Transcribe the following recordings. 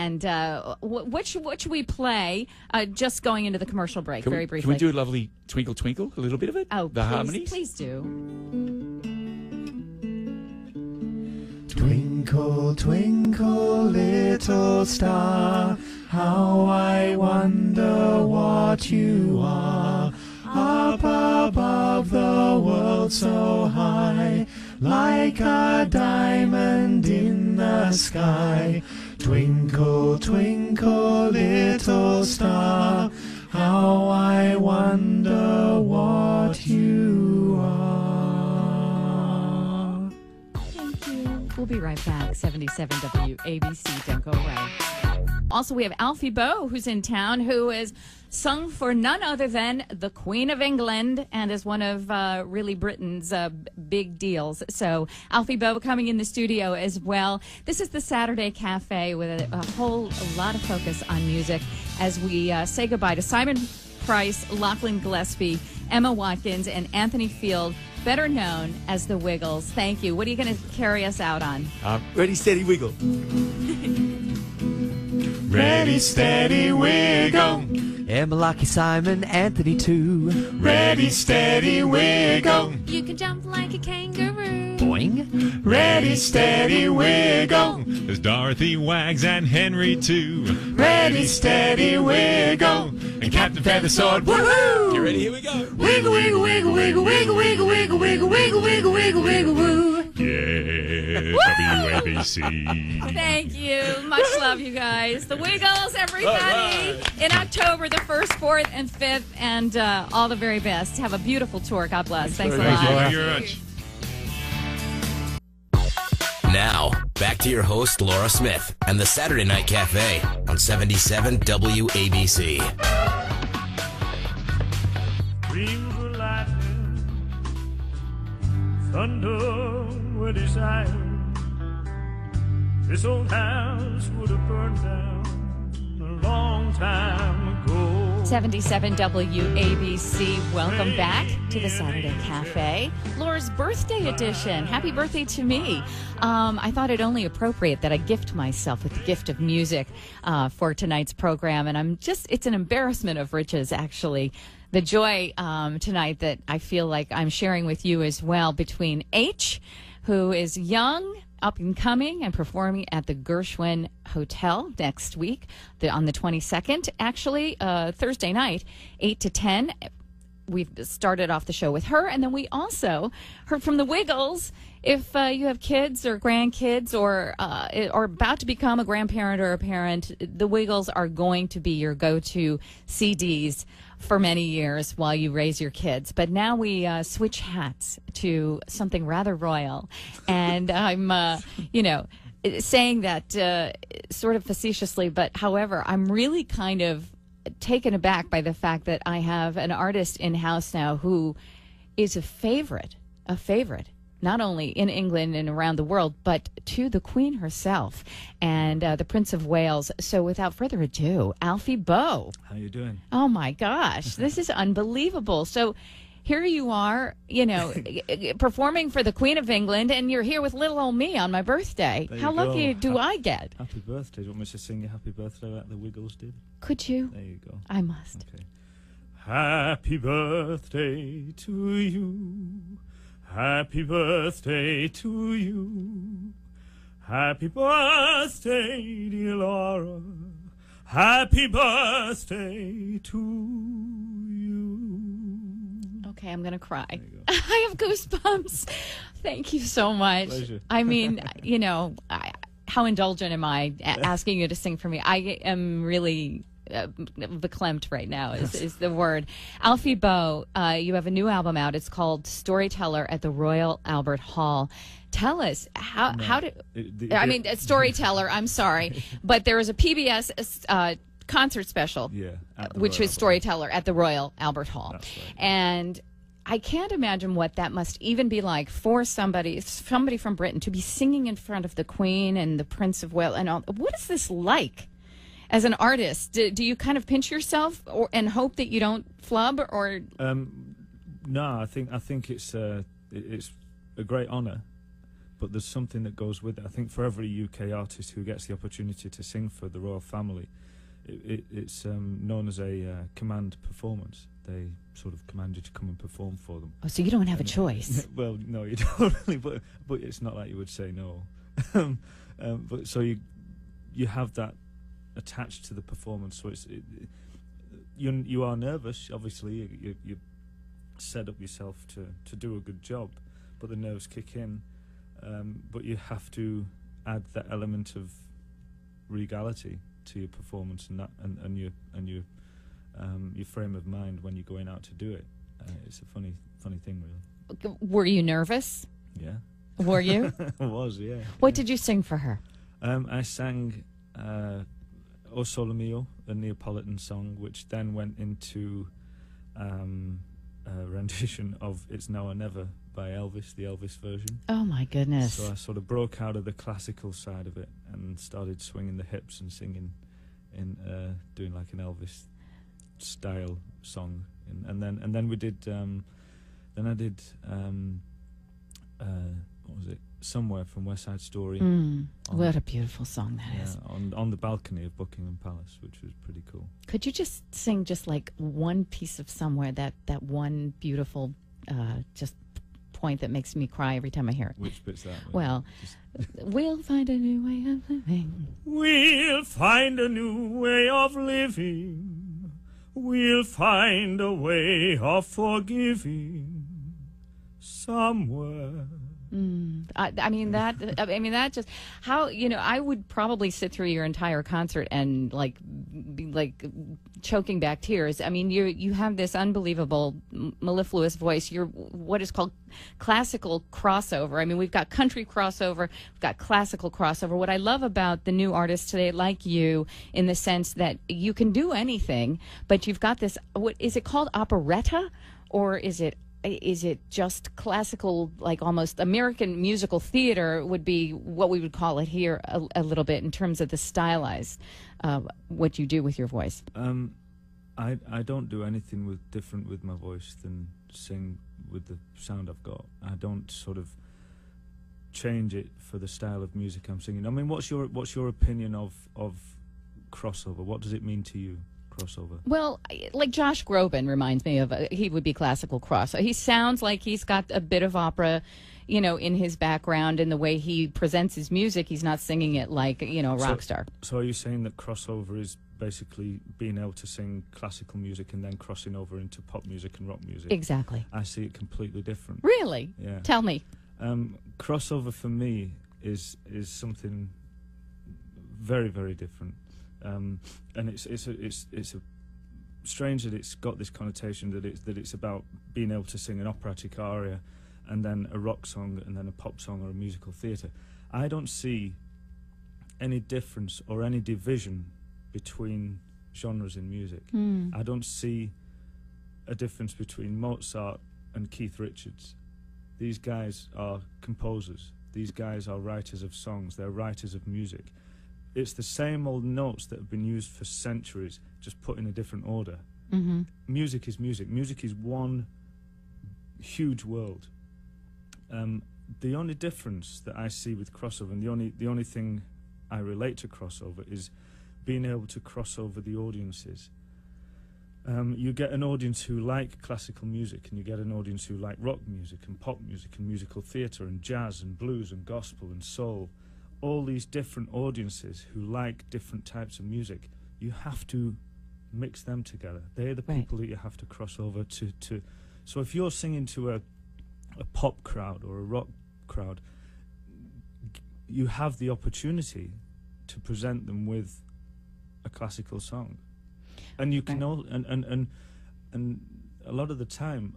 And what should we play just going into the commercial break, very briefly? Can we do a lovely Twinkle Twinkle, a little bit of it? Oh, the harmonies? Please do. Twinkle, twinkle, little star, how I wonder what you are. Up above the world so high, like a diamond in the sky. Twinkle, twinkle, little star, how I wonder what you are. Thank you. We'll be right back. 77 WABC. Don't go away. Also, we have Alfie Boe, who's in town, who is sung for none other than the Queen of England and is one of really Britain's big deals. So Alfie Boe coming in the studio as well. This is the Saturday Cafe with a whole lot of focus on music as we say goodbye to Simon Price, Lachlan Gillespie, Emma Watkins, and Anthony Field, better known as the Wiggles. Thank you. What are you going to carry us out on? Ready, steady, wiggle. Ready, steady, wiggle. Emma, Lucky, Simon, Anthony too. Ready, steady, wiggle. You can jump like a kangaroo. Boing. Ready, steady, wiggle. There's Dorothy, Wags, and Henry too. Ready, steady, wiggle. And Captain Feathersword. Woohoo! You ready? Here we go. Wiggle, wiggle, wiggle, wiggle, wiggle, wiggle, wiggle, wiggle, wiggle, wiggle, wiggle, wiggle, woo. Yeah, WABC. Thank you. Much love, you guys. The Wiggles, everybody. In October, the 1st, 4th, and 5th, and all the very best. Have a beautiful tour. God bless. Thanks a lot. Thank you very much. Now, back to your host, Laura Smith, and the Saturday Night Cafe on 77 WABC. Dreams were lightning, thunder were desire. This old house would have burned down a long time ago. 77 WABC. Welcome back to the Saturday Cafe. Laura's birthday edition. Happy birthday to me. I thought it only appropriate that I gift myself with the gift of music for tonight's program. And it's an embarrassment of riches, actually. The joy tonight that I feel like I'm sharing with you as well between H, who is young, up and coming, and performing at the Gershwin Hotel next week on the 22nd, actually, Thursday night, 8 to 10. We've started off the show with her, and then we also heard from the Wiggles. If you have kids or grandkids or about to become a grandparent or a parent, the Wiggles are going to be your go-to CDs for many years while you raise your kids. But now we switch hats to something rather royal. And I'm, saying that sort of facetiously, but however, I'm really kind of taken aback by the fact that I have an artist in-house now who is a favorite, not only in England and around the world, but to the Queen herself and the Prince of Wales. So without further ado, Alfie Boe. How you doing? Oh, my gosh. This is unbelievable. So here you are, performing for the Queen of England, and you're here with little old me on my birthday. How lucky do I get? Happy birthday. Do you want me to sing you happy birthday like the Wiggles did? Could you? There you go. I must. Okay. Happy birthday to you. Happy birthday to you. Happy birthday, dear Laura. Happy birthday to you. Okay, I'm going to cry. I have goosebumps. Thank you so much. Pleasure. I mean, how indulgent am I asking you to sing for me? I am really verklempt right now is the word. Alfie Boe, you have a new album out. It's called Storyteller at the Royal Albert Hall. Tell us Storyteller, I'm sorry, but there was a PBS concert special, which was Storyteller at the Royal Albert Hall. That's right. And I can't imagine what that must even be like for somebody from Britain to be singing in front of the Queen and the Prince of Wales and all. What is this like? As an artist, do you kind of pinch yourself and hope that you don't flub, or? No, I think it's a great honour but there's something that goes with it. I think for every UK artist who gets the opportunity to sing for the royal family, it's known as a command performance. They sort of command you to come and perform for them. Oh, so you don't have a choice. Well, no, you don't really, but it's not like you would say no. But so you have that attached to the performance, so you are nervous. Obviously, you set up yourself to do a good job, but the nerves kick in. But you have to add that element of regality to your performance and your frame of mind when you're going out to do it. It's a funny thing, really. Were you nervous? Yeah. Were you? I was, yeah. What did you sing for her? I sang O Sole Mio, a Neapolitan song, which then went into a rendition of It's Now or Never by Elvis, the Elvis version. Oh, my goodness. So I sort of broke out of the classical side of it and started swinging the hips and singing doing like an Elvis style song. And then we did, then I did, what was it? Somewhere from West Side Story. What a beautiful song that is. On the balcony of Buckingham Palace, which was pretty cool. Could you just sing just like one piece of Somewhere, that one beautiful just point that makes me cry every time I hear it? Which bit's that? Well, we'll find a new way of living. We'll find a new way of living. We'll find a way of forgiving somewhere. I mean that just how, I would probably sit through your entire concert and be choking back tears. I mean, you have this unbelievable mellifluous voice. You're what is called classical crossover. I mean, we've got country crossover, we've got classical crossover. What I love about the new artists today, like you, in the sense that you can do anything, but you've got this. What is it called? Operetta, or is it just classical, like almost American musical theater would be what we would call it here a little bit in terms of the stylized, what you do with your voice? I don't do anything different with my voice than sing with the sound I've got. I don't sort of change it for the style of music I'm singing. I mean, what's your opinion of crossover? What does it mean to you? Crossover. Well, like Josh Groban reminds me of, he would be classical crossover. He sounds like he's got a bit of opera, in his background, and the way he presents his music. He's not singing it like, a rock star. So are you saying that crossover is basically being able to sing classical music and then crossing over into pop music and rock music? Exactly. I see it completely different. Really? Yeah. Tell me. Crossover for me is something very, very different. And it's strange that it's got this connotation that it's about being able to sing an operatic aria and then a rock song and then a pop song or a musical theatre. I don't see any difference or any division between genres in music. I don't see a difference between Mozart and Keith Richards. These guys are composers. These guys are writers of songs. They're writers of music. It's the same old notes that have been used for centuries, just put in a different order. Mm-hmm. Music is music. Music is one huge world. The only difference that I see with crossover, and the only thing I relate to crossover, is being able to cross over the audiences. You get an audience who like classical music, and you get an audience who like rock music and pop music and musical theatre and jazz and blues and gospel and soul. All these different audiences who like different types of music, you have to mix them together. They're the people that you have to cross over to. So if you're singing to a pop crowd or a rock crowd, you have the opportunity to present them with a classical song, and you can and a lot of the time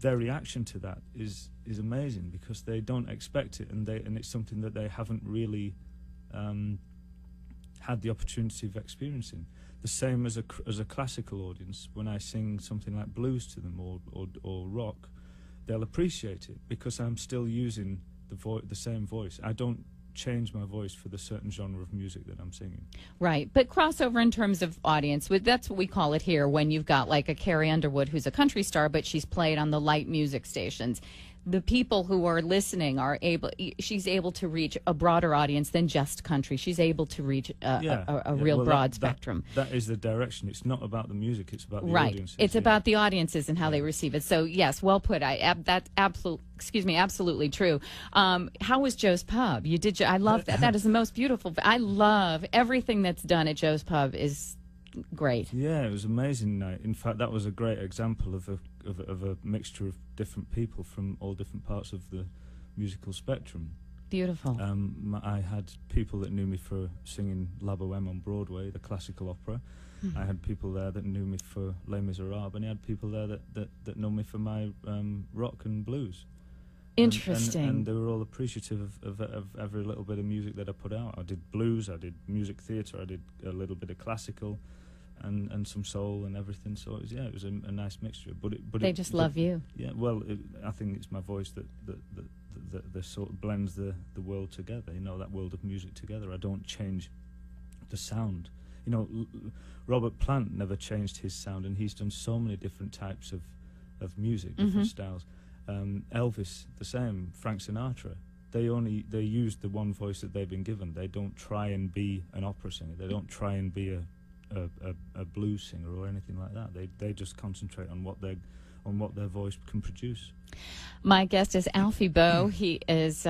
their reaction to that is amazing because they don't expect it, and it's something that they haven't really had the opportunity of experiencing. The same as a classical audience. When I sing something like blues to them or rock, they'll appreciate it because I'm still using the same voice. I don't change my voice for the certain genre of music that I'm singing. Right, but crossover in terms of audience, that's what we call it here when you've got like a Carrie Underwood who's a country star, but she's played on the light music stations. the people who are listening are able. She's able to reach a broader audience than just country. She's able to reach a real well, that broad spectrum. That is the direction. It's not about the music. It's about the Right. audiences. It's about the audiences and how they receive it. So yes, well put. That's absolutely true. How was Joe's Pub? You did. I love that. That is the most beautiful. I love everything that's done at Joe's Pub. Is great. Yeah, it was an amazing night. In fact, that was a great example of a mixture of different people from all different parts of the musical spectrum. Beautiful. I had people that knew me for singing La Bohème on Broadway, the classical opera. I had people there that knew me for Les Miserables, and I had people there that know me for my rock and blues. Interesting. And they were all appreciative of every little bit of music that I put out. I did blues, I did music theatre, I did a little bit of classical, and some soul and everything. So it was a nice mixture. But they just love you. Yeah, well, I think it's my voice that sort of blends the world together. You know, that world of music together. I don't change the sound. You know, Robert Plant never changed his sound, and he's done so many different types of music, different styles. Elvis, the same. Frank Sinatra. They use the one voice that they've been given. They don't try and be an opera singer. They don't try and be a blues singer or anything like that. They just concentrate on what their voice can produce. My guest is Alfie Boe. He is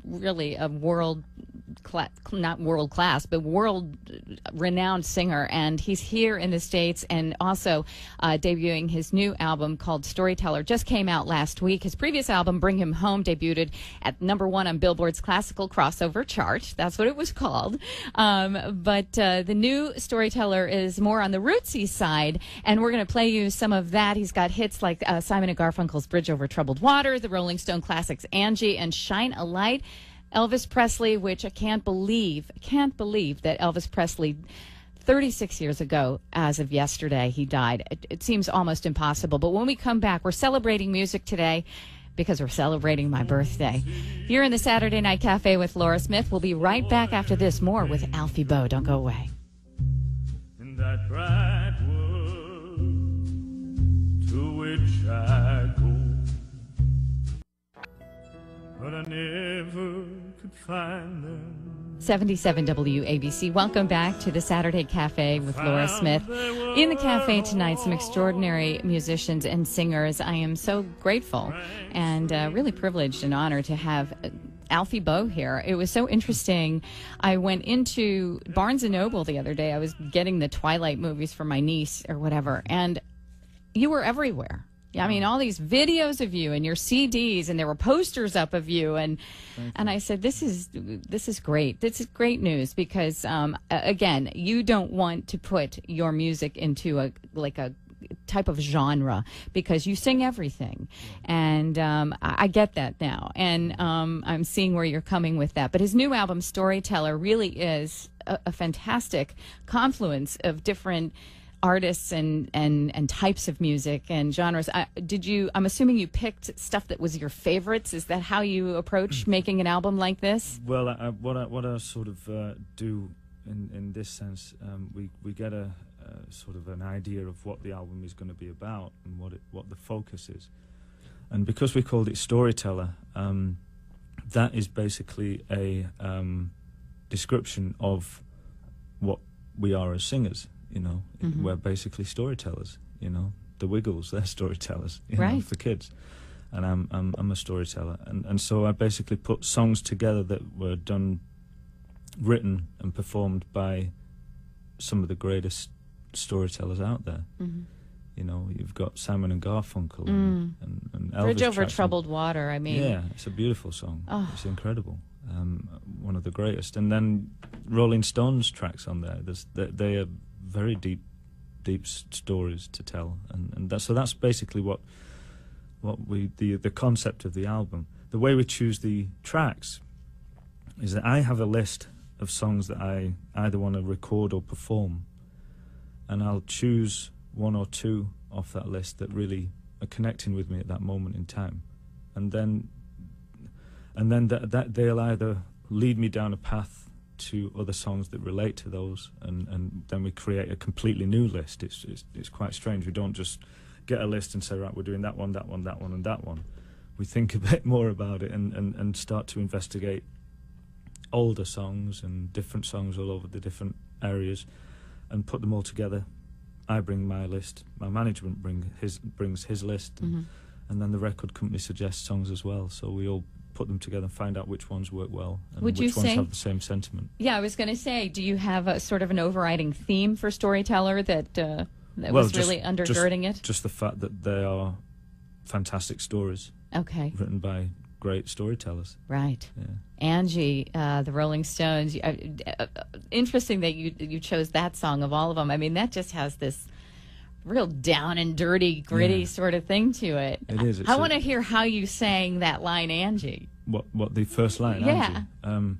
really a not world class, but world renowned singer, and he's here in the States and also debuting his new album called Storyteller. Just came out last week. His previous album, Bring Him Home, debuted at #1 on Billboard's classical crossover chart. That's what it was called. But the new Storyteller is more on the rootsy side, and we're going to play you some of that. He's got hits like Simon & Garfunkel's Bridge Over Troubled Water, the Rolling Stone classics Angie, and Shine a Light. Elvis Presley, which I can't believe that Elvis Presley, 36 years ago, as of yesterday, he died. It seems almost impossible. But when we come back, we're celebrating music today because we're celebrating my birthday. You're in the Saturday Night Cafe with Laura Smith. We'll be right back after this. More with Alfie Boe. Don't go away. In that bright world to which I go, but I never could find them. 77 WABC. Welcome back to the Saturday Cafe with Laura Smith. In the cafe tonight, some extraordinary musicians and singers. I am so grateful and really privileged and honored to have Alfie Boe here. It was so interesting. I went into Barnes & Noble the other day. I was getting the Twilight movies for my niece or whatever, and you were everywhere. I mean, all these videos of you and your CDs, and there were posters up of you, and I said, this is great. This is great news because, again, you don't want to put your music into a type of genre because you sing everything, and I get that now, and I'm seeing where you're coming with that. But his new album, Storyteller, really is a fantastic confluence of different artists and types of music and genres. I'm assuming you picked stuff that was your favorites. Is that how you approach making an album like this? Well, what I sort of do in this sense, we get a sort of an idea of what the album is going to be about and what the focus is. And because we called it Storyteller, that is basically a description of what we are as singers. You know, we're basically storytellers. You know, the Wiggles, they're storytellers, you know, for kids, and I'm a storyteller, and so I basically put songs together that were written and performed by some of the greatest storytellers out there. You know, you've got Simon and Garfunkel and Elvis. Bridge Over Troubled Water. I mean, yeah, it's a beautiful song. It's incredible. One of the greatest. And then Rolling Stones tracks on there. They are very deep stories to tell, and that's basically what the concept of the album. The way we choose the tracks is that I have a list of songs that I either want to record or perform, and I'll choose one or two off that list that really are connecting with me at that moment in time, and then that they'll either lead me down a path to other songs that relate to those, and then we create a completely new list. It's quite strange. We don't just get a list and say, right, we're doing that one, and that one. we think a bit more about it and start to investigate older songs and different songs all over the different areas and put them all together. I bring my list, my management brings his list, and then the record company suggests songs as well. So we all put them together and find out which ones work well and which ones have the same sentiment. Yeah, I was going to say, do you have a sort of an overriding theme for Storyteller that was really undergirding it? Just the fact that they are fantastic stories. Okay. Written by great storytellers. Right. Yeah. Angie, the Rolling Stones. Interesting that you chose that song of all of them. I mean, that just has this real down and dirty, gritty sort of thing to it. It is. I want to hear how you sang that line, Angie. What the first line? Yeah. Angie?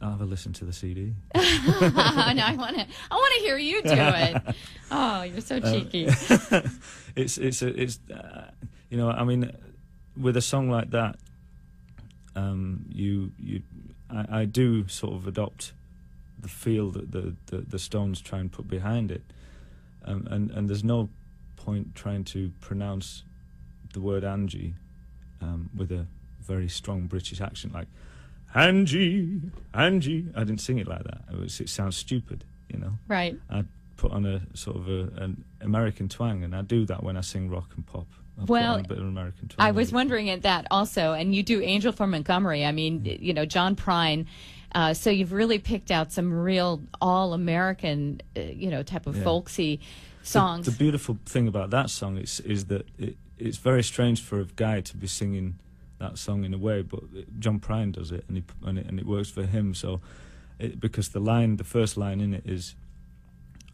I'll have a listen to the CD. No, I want to hear you do it. Oh, you're so cheeky. It's you know, I mean, with a song like that, I do sort of adopt the feel that the Stones try and put behind it, and there's no point trying to pronounce the word Angie with a very strong British accent like Angie, Angie. I didn't sing it like that. It sounds stupid, you know. Right. I put on a sort of an American twang, and I do that when I sing rock and pop. Put on a bit of an American twang. I was wondering at that also, and you do Angel from Montgomery. I mean, you know, John Prine. So you've really picked out some real all-American, you know, type of folksy songs. The beautiful thing about that song is that it's very strange for a guy to be singing that song in a way, but John Prine does it, and it works for him. So, because the first line in it is,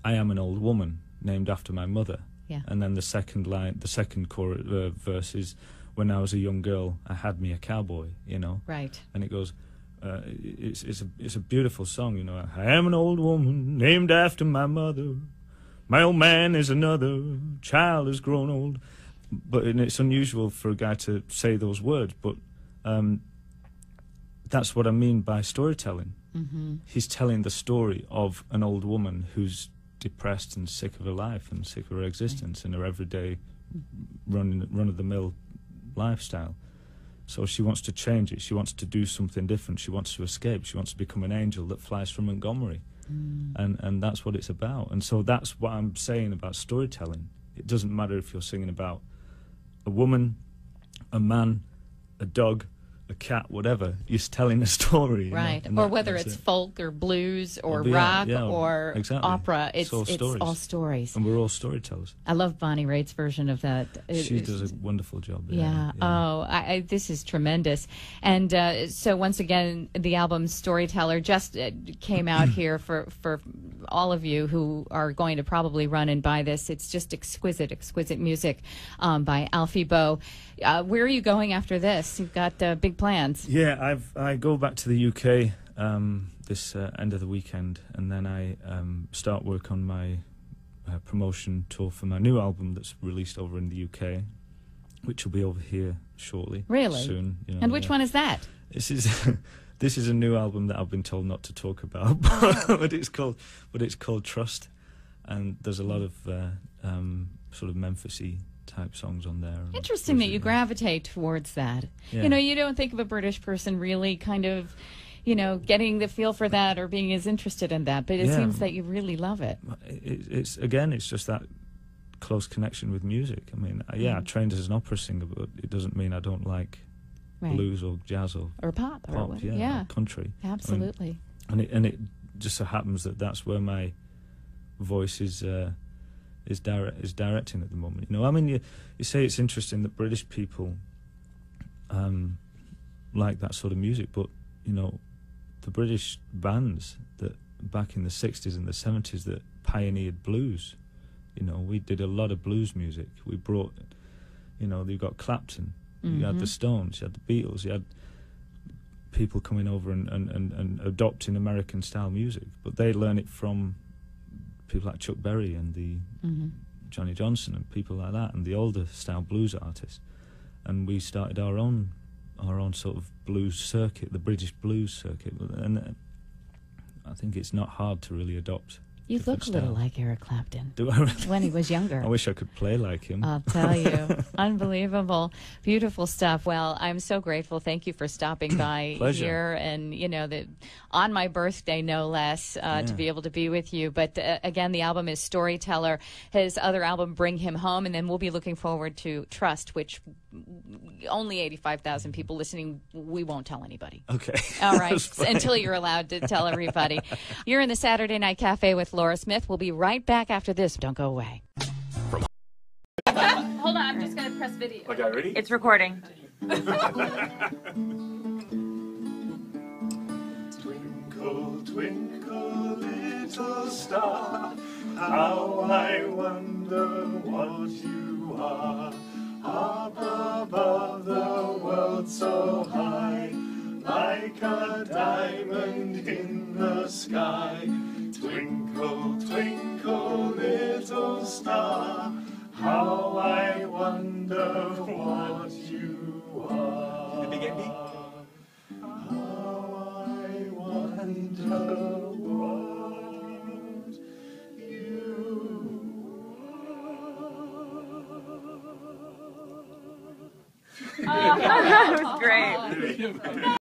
"I am an old woman named after my mother." Yeah. And then the second verse is, "When I was a young girl, I had me a cowboy," you know. Right. And it goes, it's a beautiful song, you know. "I am an old woman named after my mother. My old man is another. Child has grown old." And it's unusual for a guy to say those words, but that's what I mean by storytelling. Mm-hmm. He's telling the story of an old woman who's depressed and sick of her life and sick of her existence and her everyday run-of-the-mill lifestyle. So she wants to change it. She wants to do something different. She wants to escape. She wants to become an angel that flies from Montgomery. And that's what it's about. And so that's what I'm saying about storytelling. It doesn't matter if you're singing about a woman, a man, a dog, a cat, whatever. You're telling a story. Right. You know? Or whether it's folk or blues or rock or exactly. opera. It's all stories. all stories. And we're all storytellers. I love Bonnie Raitt's version of that. She does a wonderful job. Yeah. Oh, this is tremendous. And so once again, the album Storyteller just came out here for all of you who are going to probably run and buy this. It's just exquisite music by Alfie Boe. Where are you going after this? You've got big plans. Yeah, I go back to the UK this end of the weekend, and then I start work on my promotion tour for my new album that's released over in the UK, which will be over here shortly. Really? Soon. You know, and which one is that? This is a new album that I've been told not to talk about, but it's called Trust, and there's a lot of sort of Memphis-y type songs on there. Interesting that you gravitate towards that. Yeah. You know, you don't think of a British person really kind of, you know, getting the feel for that or being as interested in that, but it seems that you really love it. It's just that close connection with music. I mean, I trained as an opera singer, but it doesn't mean I don't like blues or jazz or pop or country. Absolutely. I mean, and it just so happens that that's where my voice is directing at the moment. You know, I mean, you say it's interesting that British people like that sort of music, but you know, the British bands that back in the 60s and the 70s that pioneered blues, you know, we did a lot of blues music. We brought, you know, you got Clapton, you had the Stones, you had the Beatles, you had people coming over and adopting American style music, but they learn it from people like Chuck Berry and the Johnny Johnson and people like that, and the older style blues artists. And we started our own sort of blues circuit, the British blues circuit. And I think it's not hard to really adopt You look a little like Eric Clapton Do I really? when he was younger. I wish I could play like him. I'll tell you. Unbelievable. Beautiful stuff. Well, I'm so grateful. Thank you for stopping by Pleasure. here and, that on my birthday, no less, to be able to be with you. But again, the album is Storyteller. His other album, Bring Him Home. And then we'll be looking forward to Trust, which only 85,000 people listening. We won't tell anybody. Okay. All right. Until you're allowed to tell everybody. You're in the Saturday Night Cafe with Laura Smith. We'll be right back after this. Don't go away. Hold on. I'm just going to press video. Okay, ready? It's recording. Twinkle, twinkle, little star, how I wonder what you are. Up above the world so high, like a diamond in the sky. Twinkle, twinkle, little star, how I wonder what you are. The big Andy? How I wonder what you are. That was great.